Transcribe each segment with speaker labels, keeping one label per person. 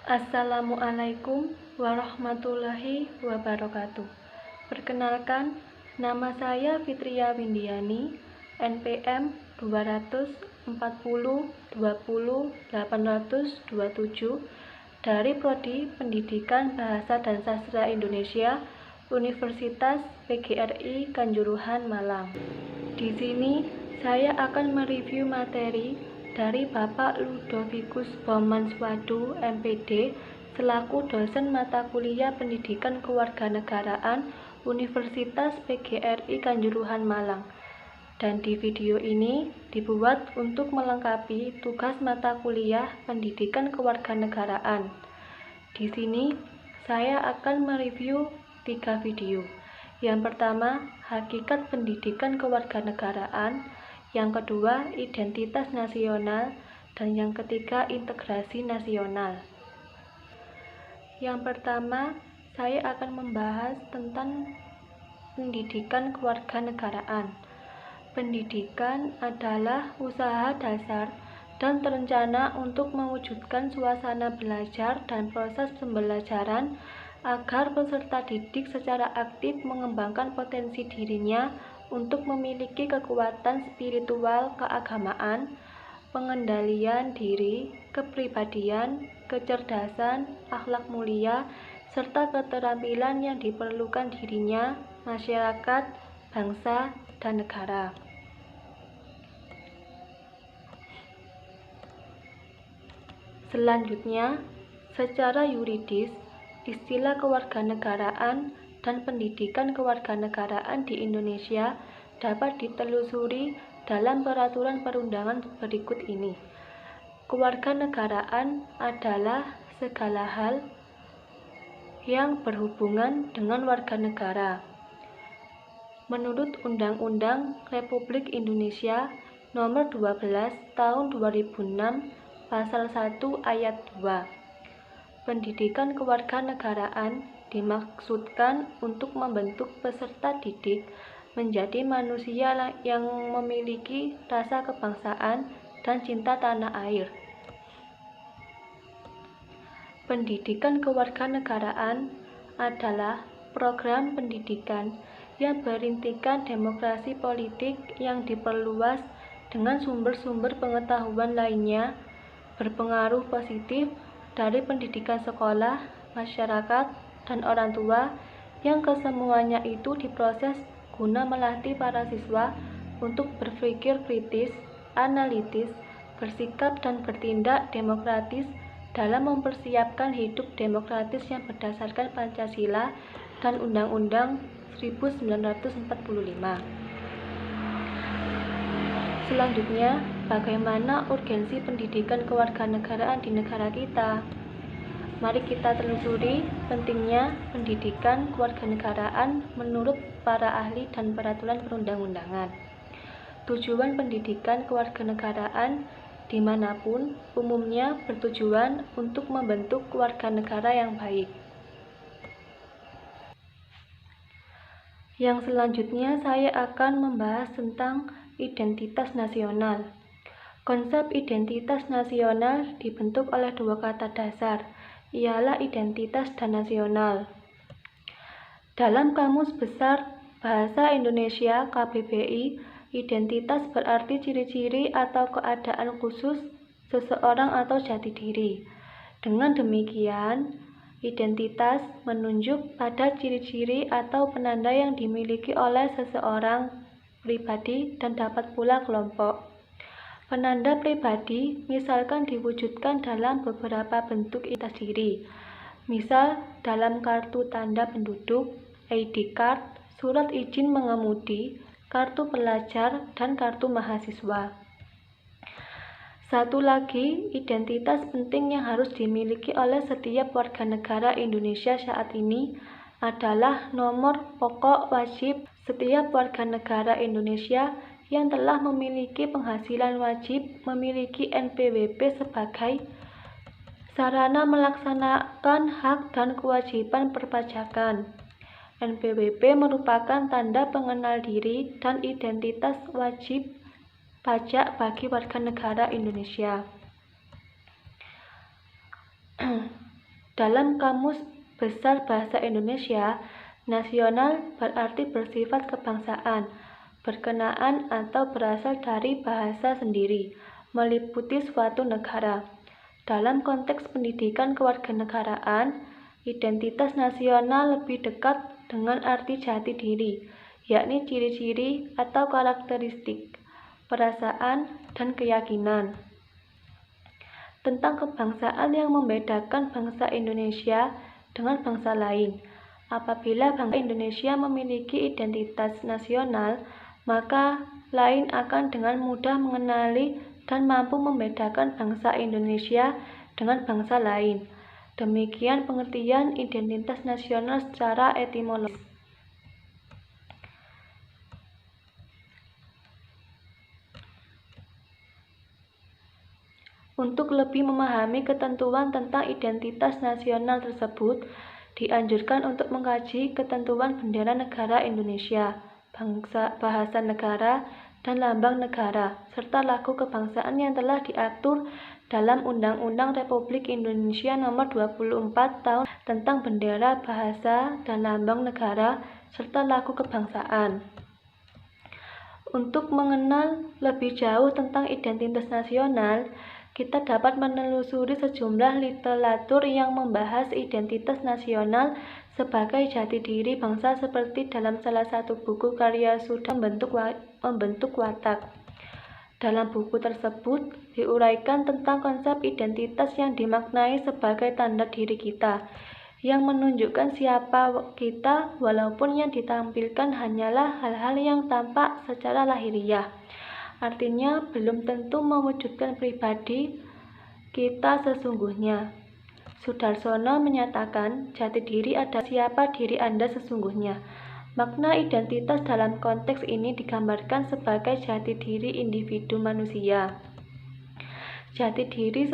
Speaker 1: Assalamualaikum warahmatullahi wabarakatuh. Perkenalkan, nama saya Fitria Windiani, NPM 240200827 dari Prodi Pendidikan Bahasa dan Sastra Indonesia, Universitas PGRI Kanjuruhan Malang. Di sini saya akan mereview materi dari Bapak Ludovicus Bomanswadu, MPD, selaku dosen mata kuliah Pendidikan Kewarganegaraan Universitas PGRI Kanjuruhan Malang. Dan di video ini dibuat untuk melengkapi tugas mata kuliah Pendidikan Kewarganegaraan. Di sini saya akan mereview 3 video. Yang pertama, hakikat pendidikan kewarganegaraan. Yang kedua, identitas nasional, dan yang ketiga, integrasi nasional. Yang pertama, saya akan membahas tentang pendidikan kewarganegaraan. Pendidikan adalah usaha dasar dan terencana untuk mewujudkan suasana belajar dan proses pembelajaran agar peserta didik secara aktif mengembangkan potensi dirinya untuk memiliki kekuatan spiritual keagamaan, pengendalian diri, kepribadian, kecerdasan, akhlak mulia, serta keterampilan yang diperlukan dirinya, masyarakat, bangsa, dan negara. Selanjutnya, secara yuridis, istilah kewarganegaraan dan pendidikan kewarganegaraan di Indonesia dapat ditelusuri dalam peraturan perundangan berikut ini. Kewarganegaraan adalah segala hal yang berhubungan dengan warga negara. Menurut Undang-Undang Republik Indonesia Nomor 12 Tahun 2006 Pasal 1 Ayat 2. Pendidikan kewarganegaraan dimaksudkan untuk membentuk peserta didik menjadi manusia yang memiliki rasa kebangsaan dan cinta tanah air. Pendidikan kewarganegaraan adalah program pendidikan yang berintikan demokrasi politik yang diperluas dengan sumber-sumber pengetahuan lainnya berpengaruh positif dari pendidikan sekolah, masyarakat, dan orang tua yang kesemuanya itu diproses guna melatih para siswa untuk berpikir kritis, analitis, bersikap dan bertindak demokratis dalam mempersiapkan hidup demokratis yang berdasarkan Pancasila dan Undang-Undang 1945. Selanjutnya, bagaimana urgensi pendidikan kewarganegaraan di negara kita? Mari kita telusuri pentingnya pendidikan kewarganegaraan menurut para ahli dan peraturan perundang-undangan. Tujuan pendidikan kewarganegaraan dimanapun umumnya bertujuan untuk membentuk warga negara yang baik. Yang selanjutnya saya akan membahas tentang identitas nasional. Konsep identitas nasional dibentuk oleh dua kata dasar, ialah identitas dan nasional. Dalam Kamus Besar Bahasa Indonesia KBBI, identitas berarti ciri-ciri atau keadaan khusus seseorang atau jati diri. Dengan demikian, identitas menunjuk pada ciri-ciri atau penanda yang dimiliki oleh seseorang, pribadi, dan dapat pula kelompok. Penanda pribadi misalkan diwujudkan dalam beberapa bentuk identitas diri, misal dalam kartu tanda penduduk, ID card, surat izin mengemudi, kartu pelajar, dan kartu mahasiswa. Satu lagi identitas penting yang harus dimiliki oleh setiap warga negara Indonesia saat ini adalah nomor pokok wajib setiap warga negara Indonesia yang telah memiliki penghasilan wajib memiliki NPWP sebagai sarana melaksanakan hak dan kewajiban perpajakan. NPWP merupakan tanda pengenal diri dan identitas wajib pajak bagi warga negara Indonesia. Dalam Kamus Besar Bahasa Indonesia, nasional berarti bersifat kebangsaan, berkenaan atau berasal dari bahasa sendiri, meliputi suatu negara. Dalam konteks pendidikan kewarganegaraan, identitas nasional lebih dekat dengan arti jati diri, yakni ciri-ciri atau karakteristik, perasaan, dan keyakinan tentang kebangsaan yang membedakan bangsa Indonesia dengan bangsa lain. Apabila bangsa Indonesia memiliki identitas nasional, maka lain akan dengan mudah mengenali dan mampu membedakan bangsa Indonesia dengan bangsa lain. Demikian pengertian identitas nasional secara etimologis. Untuk lebih memahami ketentuan tentang identitas nasional tersebut, dianjurkan untuk mengkaji ketentuan bendera negara Indonesia, bahasa negara, dan lambang negara, serta lagu kebangsaan yang telah diatur dalam Undang-Undang Republik Indonesia Nomor 24 Tahun tentang bendera, bahasa, dan lambang negara, serta lagu kebangsaan. Untuk mengenal lebih jauh tentang identitas nasional, kita dapat menelusuri sejumlah literatur yang membahas identitas nasional sebagai jati diri bangsa seperti dalam salah satu buku karya Suda Membentuk Watak. Dalam buku tersebut diuraikan tentang konsep identitas yang dimaknai sebagai tanda diri kita, yang menunjukkan siapa kita walaupun yang ditampilkan hanyalah hal-hal yang tampak secara lahiriah. Artinya belum tentu mewujudkan pribadi kita sesungguhnya. Sudarsono menyatakan jati diri adalah siapa diri Anda sesungguhnya. Makna identitas dalam konteks ini digambarkan sebagai jati diri individu manusia. Jati diri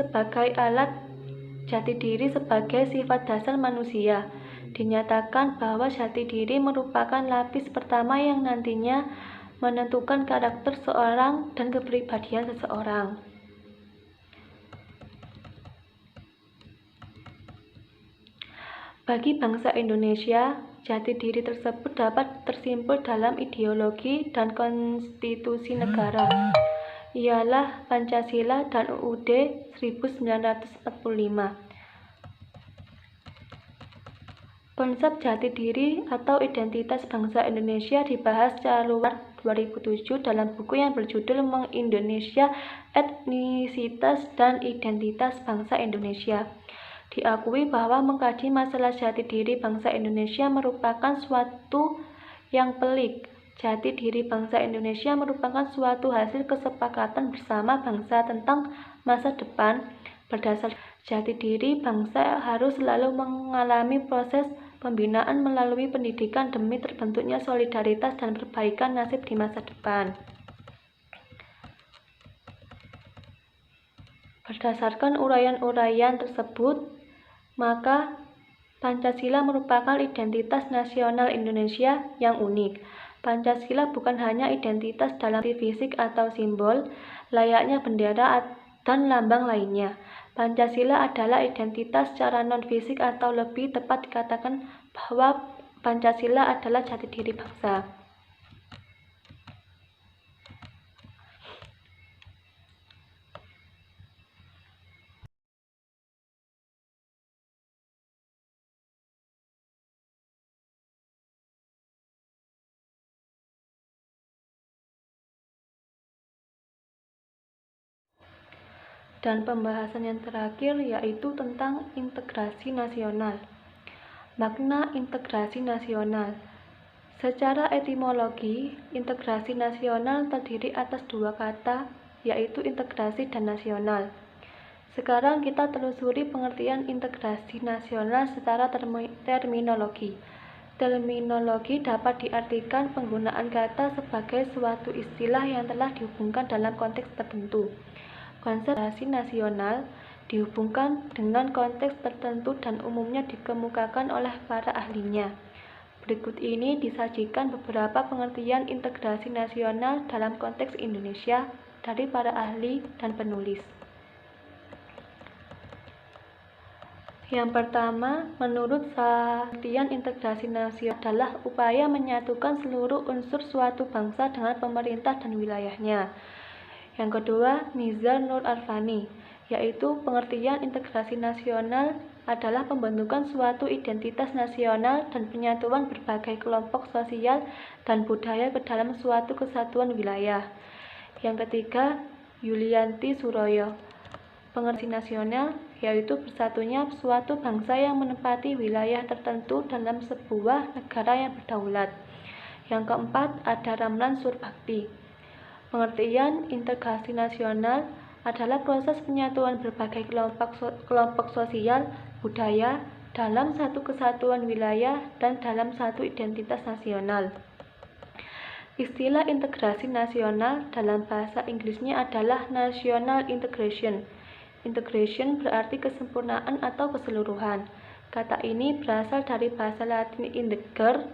Speaker 1: sebagai sifat dasar manusia. Dinyatakan bahwa jati diri merupakan lapis pertama yang nantinya menentukan karakter seorang dan kepribadian seseorang. Bagi bangsa Indonesia, jati diri tersebut dapat tersimpul dalam ideologi dan konstitusi negara, ialah Pancasila dan UUD 1945. Konsep jati diri atau identitas bangsa Indonesia dibahas secara luas 2007 dalam buku yang berjudul Meng-Indonesia Etnisitas dan Identitas Bangsa Indonesia. Diakui bahwa mengkaji masalah jati diri bangsa Indonesia merupakan suatu yang pelik. Jati diri bangsa Indonesia merupakan suatu hasil kesepakatan bersama bangsa tentang masa depan. Berdasar jati diri bangsa harus selalu mengalami proses pembinaan melalui pendidikan demi terbentuknya solidaritas dan perbaikan nasib di masa depan. Berdasarkan uraian-uraian tersebut, maka Pancasila merupakan identitas nasional Indonesia yang unik. Pancasila bukan hanya identitas dalam fisik atau simbol, layaknya bendera dan lambang lainnya. Pancasila adalah identitas secara non-fisik atau lebih tepat dikatakan bahwa Pancasila adalah jati diri bangsa. Dan pembahasan yang terakhir yaitu tentang integrasi nasional. Makna integrasi nasional. Secara etimologi, integrasi nasional terdiri atas dua kata, yaitu integrasi dan nasional. Sekarang kita telusuri pengertian integrasi nasional secara terminologi. Terminologi dapat diartikan penggunaan kata sebagai suatu istilah yang telah dihubungkan dalam konteks tertentu. Konsep integrasi nasional dihubungkan dengan konteks tertentu dan umumnya dikemukakan oleh para ahlinya. Berikut ini disajikan beberapa pengertian integrasi nasional dalam konteks Indonesia dari para ahli dan penulis. Yang pertama, menurut pengertian integrasi nasional adalah upaya menyatukan seluruh unsur suatu bangsa dengan pemerintah dan wilayahnya. Yang kedua, Nizar Nur Arfani, yaitu pengertian integrasi nasional adalah pembentukan suatu identitas nasional dan penyatuan berbagai kelompok sosial dan budaya ke dalam suatu kesatuan wilayah. Yang ketiga, Yulianti Suroyo, pengertian nasional yaitu bersatunya suatu bangsa yang menempati wilayah tertentu dalam sebuah negara yang berdaulat. Yang keempat, ada Ramlan Surbakti. Pengertian integrasi nasional adalah proses penyatuan berbagai kelompok sosial, budaya dalam satu kesatuan wilayah dan dalam satu identitas nasional. Istilah integrasi nasional dalam bahasa Inggrisnya adalah national integration. Integration berarti kesempurnaan atau keseluruhan. Kata ini berasal dari bahasa Latin integer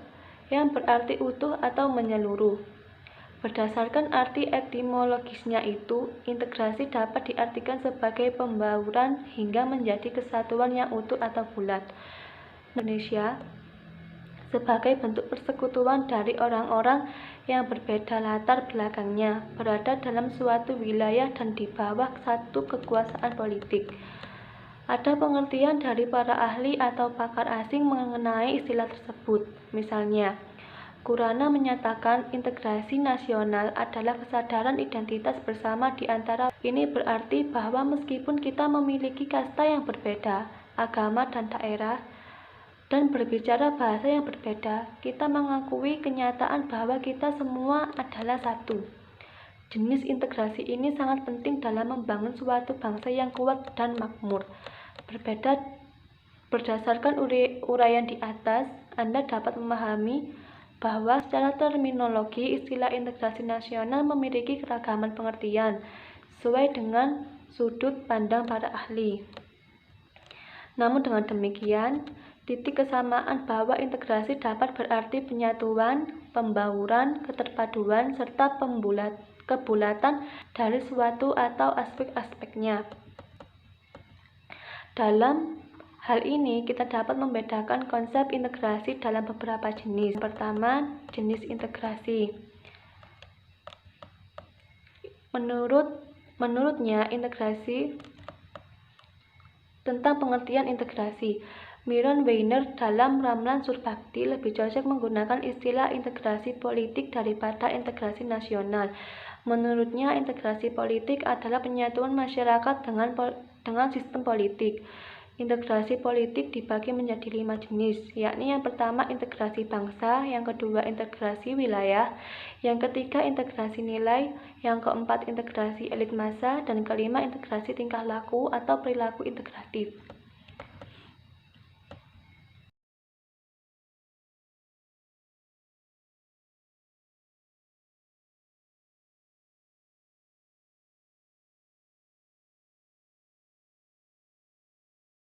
Speaker 1: yang berarti utuh atau menyeluruh. Berdasarkan arti etimologisnya itu, integrasi dapat diartikan sebagai pembauran hingga menjadi kesatuan yang utuh atau bulat. Indonesia sebagai bentuk persekutuan dari orang-orang yang berbeda latar belakangnya, berada dalam suatu wilayah dan di bawah satu kekuasaan politik. Ada pengertian dari para ahli atau pakar asing mengenai istilah tersebut. Misalnya, Kurana menyatakan integrasi nasional adalah kesadaran identitas bersama di antara. Ini berarti bahwa meskipun kita memiliki kasta yang berbeda, agama dan daerah, dan berbicara bahasa yang berbeda, kita mengakui kenyataan bahwa kita semua adalah satu. Jenis integrasi ini sangat penting dalam membangun suatu bangsa yang kuat dan makmur. Berdasarkan uraian di atas, Anda dapat memahami bahwa secara terminologi istilah integrasi nasional memiliki keragaman pengertian sesuai dengan sudut pandang para ahli. Namun dengan demikian, titik kesamaan bahwa integrasi dapat berarti penyatuan, pembauran, keterpaduan, serta kebulatan dari suatu atau aspek-aspeknya. Dalam hal ini, kita dapat membedakan konsep integrasi dalam beberapa jenis. Yang pertama, jenis integrasi. Menurutnya, integrasi tentang pengertian integrasi. Miron Weiner dalam Ramlan Surbakti lebih cocok menggunakan istilah integrasi politik daripada integrasi nasional. Menurutnya, integrasi politik adalah penyatuan masyarakat dengan sistem politik. Integrasi politik dibagi menjadi 5 jenis, yakni yang pertama integrasi bangsa, yang kedua integrasi wilayah, yang ketiga integrasi nilai, yang keempat integrasi elit massa, dan kelima integrasi tingkah laku atau perilaku integratif.